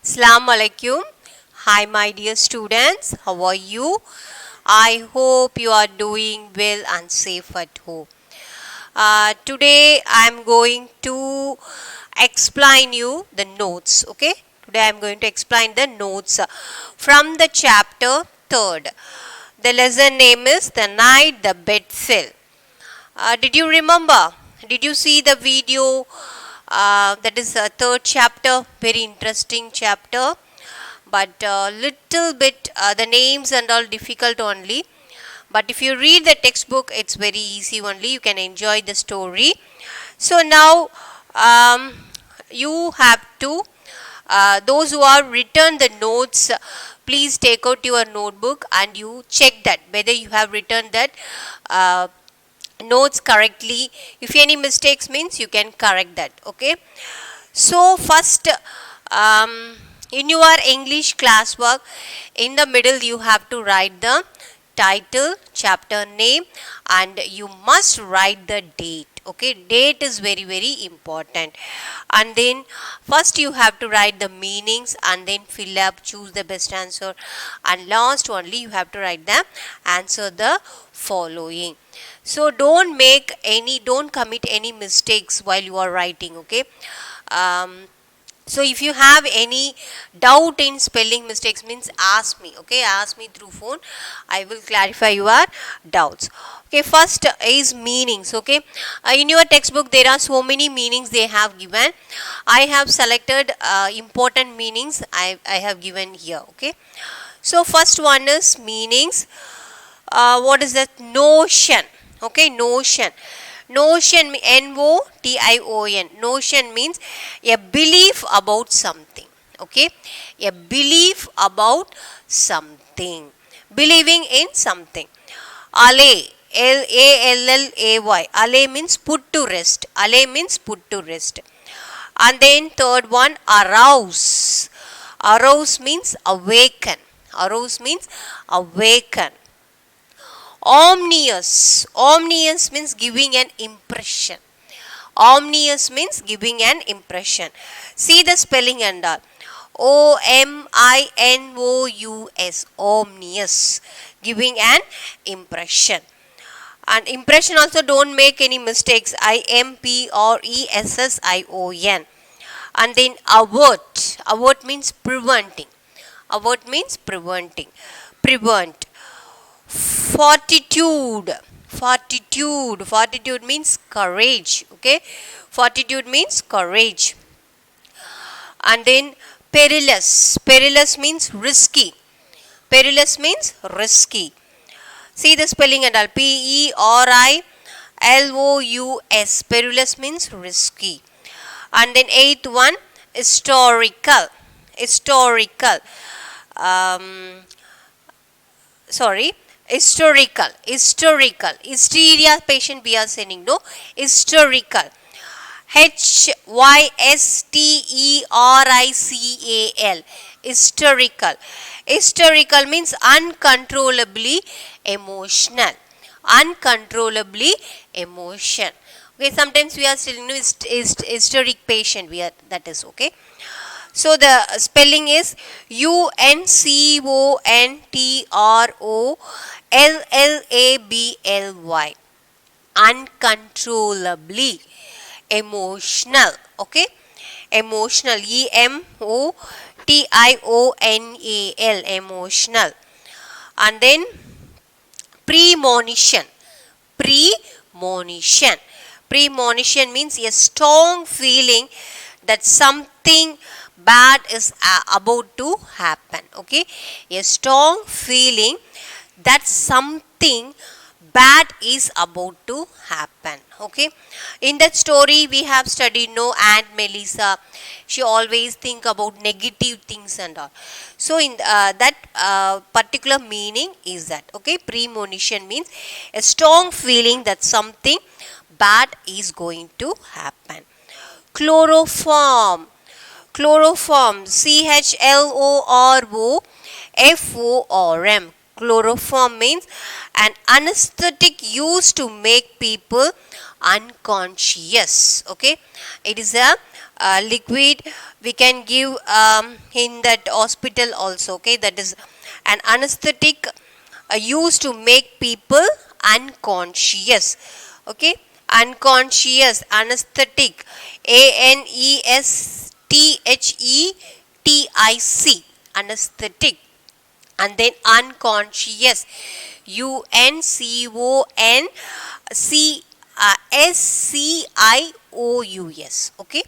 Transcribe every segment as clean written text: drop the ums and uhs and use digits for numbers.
Assalamu alaikum. Hi, my dear students. How are you? I hope you are doing well and safe at home. Today I am going to explain you the notes. Okay. Today I am going to explain the notes from the chapter 3rd. The lesson name is The Night the Bed Fell. Did you remember? Did you see the video? That is the 3rd chapter. Very interesting chapter. But little bit the names and all difficult only. But if you read the textbook, it's very easy only. You can enjoy the story. So now you have to, those who have written the notes, please take out your notebook and you check that whether you have written that notes correctly. If any mistakes means you can correct that. Okay. So first, in your English classwork, in the middle you have to write the title, chapter name, and you must write the date. Okay, date is very important. And then first you have to write the meanings and then fill up, choose the best answer, and last only you have to write the answer the following. So don't commit any mistakes while you are writing. Okay. So if you have any doubt in spelling mistakes means ask me. Okay, ask me through phone. I will clarify your doubts. Okay, first is meanings. Okay, in your textbook there are so many meanings they have given. I have selected important meanings I have given here. Okay, so first one is meanings. What is that? Notion. Okay, notion. Notion, N-O-T-I-O-N. Notion means a belief about something. Okay, a belief about something. Believing in something. Allay, L-A-L-L-A-Y. Allay means put to rest. Allay means put to rest. And then third one, arouse. Arouse means awaken. Arouse means awaken. Omnious. Omnious means giving an impression. Omnious means giving an impression. See the spelling and all. O-M-I-N-O-U-S. Omnious. Giving an impression. And impression also don't make any mistakes. I-M-P-R-E-S-S-I-O-N. And then avert. Avert means preventing. Avert means preventing. Prevent. Fortitude. Fortitude. Fortitude means courage. Okay. Fortitude means courage. And then perilous. Perilous means risky. Perilous means risky. See the spelling and all. P-E-R-I-L-O-U-S. Perilous means risky. And then eighth one, historical. Historical. Historical. Hysteria patient we are sending. No. Historical. H-Y-S-T-E-R-I-C-A-L. Hysterical. Hysterical means uncontrollably emotional. Uncontrollably emotion. Okay, sometimes we are still hysteric patient. That is okay. So the spelling is uncontrollably. Uncontrollably emotional. Okay, emotional. E-M-O-T-I-O-N-A-L. Emotional. And then premonition. Premonition. Premonition means a strong feeling that something bad is about to happen. Okay, a strong feeling that something bad is about to happen. Okay, in that story we have studied Aunt Melissa. She always think about negative things and all. So in that particular meaning is that. Okay, premonition means a strong feeling that something bad is going to happen. Chloroform. Chloroform. C-H-L-O-R-O-F-O-R-M. Chloroform means an anesthetic used to make people unconscious. Okay, it is a liquid we can give in that hospital also. Okay, that is an anesthetic used to make people unconscious. Okay, unconscious, anesthetic, anesthetic, anesthetic. And then unconscious, uncious. Okay,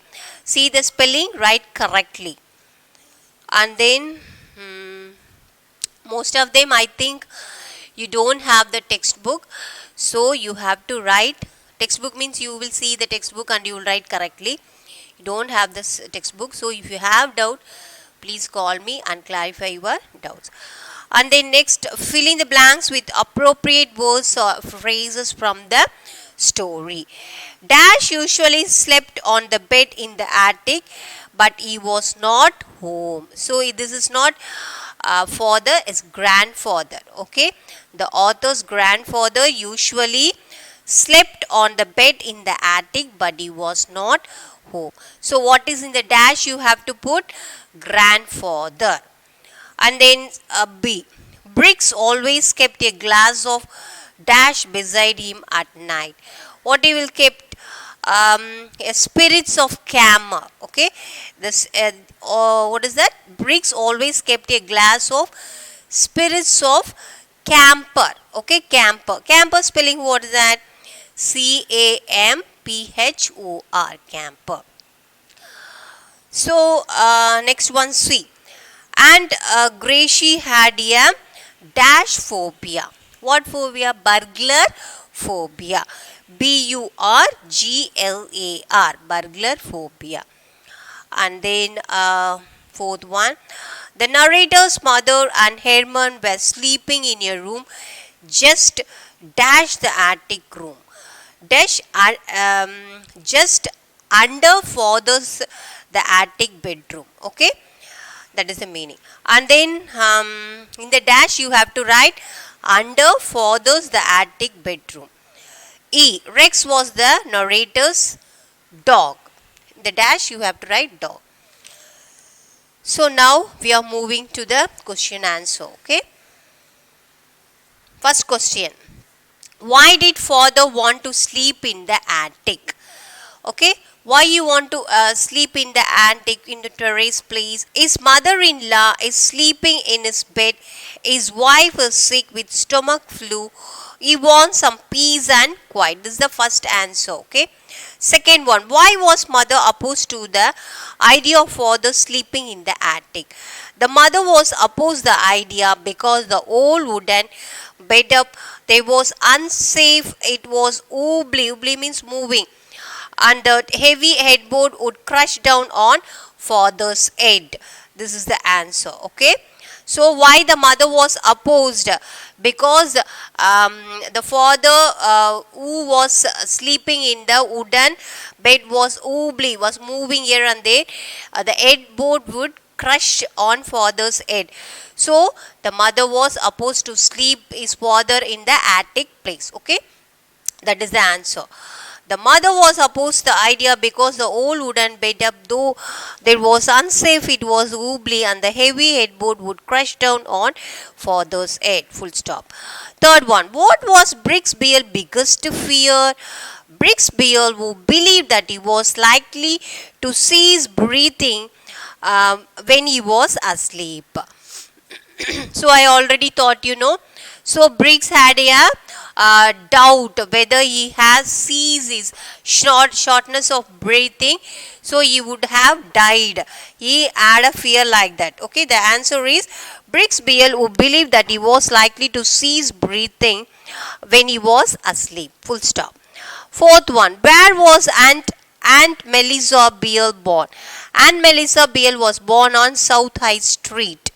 see the spelling, write correctly. And then most of them I think you don't have the textbook, so you have to write. Textbook means you will see the textbook and you will write correctly. You don't have this textbook, so if you have doubt, please call me and clarify your doubts. And then next, fill in the blanks with appropriate words or phrases from the story. Dash usually slept on the bed in the attic, but he was not home. So this is not father, is grandfather. Okay, the author's grandfather usually slept on the bed in the attic, but he was not home. So what is in the dash? You have to put grandfather. And then B, Briggs always kept a glass of dash beside him at night. What he will kept? Spirits of camphor. Okay, this what is that? Briggs always kept a glass of spirits of camphor. Okay, camphor. Camphor spelling, what is that? CAMPHOR, camphor. So next one, C. And Gracie had a dash phobia. What phobia? Burglar phobia. BURGLAR, burglar phobia. And then fourth one, the narrator's mother and Herman were sleeping in a room just dash the attic room. Dash just under father's the attic bedroom. Okay, that is the meaning. And then in the dash you have to write under father's the attic bedroom. E, Rex was the narrator's dog. In the dash you have to write dog. So now we are moving to the question answer. Okay, first question, why did father want to sleep in the attic? Okay, why you want to sleep in the attic, in the terrace place? His mother-in-law is sleeping in his bed. His wife is sick with stomach flu. He wants some peace and quiet. This is the first answer. Okay. Second one, why was mother opposed to the idea of father sleeping in the attic? The mother was opposed the idea because the old wooden bed up there was unsafe. It was wobbly. Wobbly means moving. And the heavy headboard would crush down on father's head. This is the answer. Okay. So why the mother was opposed? Because the father who was sleeping in the wooden bed was wobbly, was moving here and there. The headboard would crush on father's head. So the mother was opposed to sleep his father in the attic place. Okay, that is the answer. The mother was opposed the idea because the old wooden bed up, though there was unsafe, it was wobbly and the heavy headboard would crush down on father's head. Full stop. Third one, what was Briggs Beale's biggest fear? Briggs Beale, who believed that he was likely to cease breathing when he was asleep. So I already thought, So Briggs had a doubt whether he has ceased his shortness of breathing, so he would have died. He had a fear like that. Okay, the answer is Briggs Beale, who believed that he was likely to cease breathing when he was asleep. Full stop. Fourth one, where was Aunt Melissa Beale born? Aunt Melissa Beale was born on South High Street.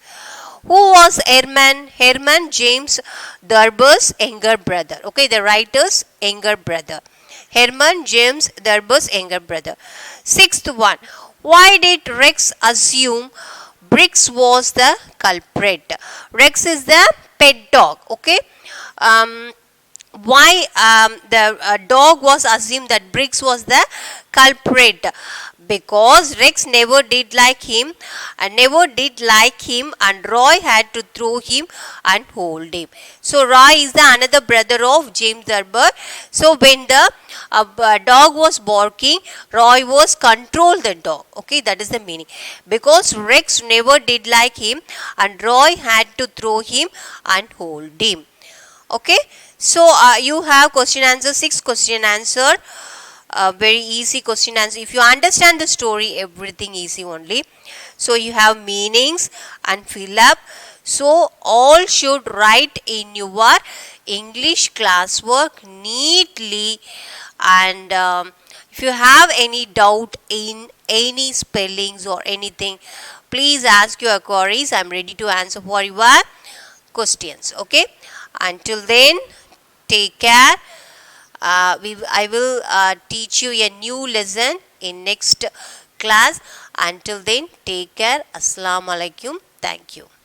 Who was Herman? Herman James Thurber's younger brother. Okay, the writer's younger brother. Herman James Thurber's younger brother. Sixth one, why did Rex assume Briggs was the culprit? Rex is the pet dog. Okay. Why the dog was assumed that Briggs was the culprit? because Rex never did like him and Roy had to throw him and hold him. So Roy is the another brother of James Thurber. So when the dog was barking, Roy was control the dog. Okay, that is the meaning. Because Rex never did like him and Roy had to throw him and hold him. Okay, so you have question answer, 6 question answer. Very easy question answer. If you understand the story, everything easy only. So you have meanings and fill up. So all should write in your English classwork neatly. And if you have any doubt in any spellings or anything, please ask your queries. I'm ready to answer for your questions. Okay, until then, take care. I will teach you a new lesson in next class. Until then, take care. Assalamu alaikum. Thank you.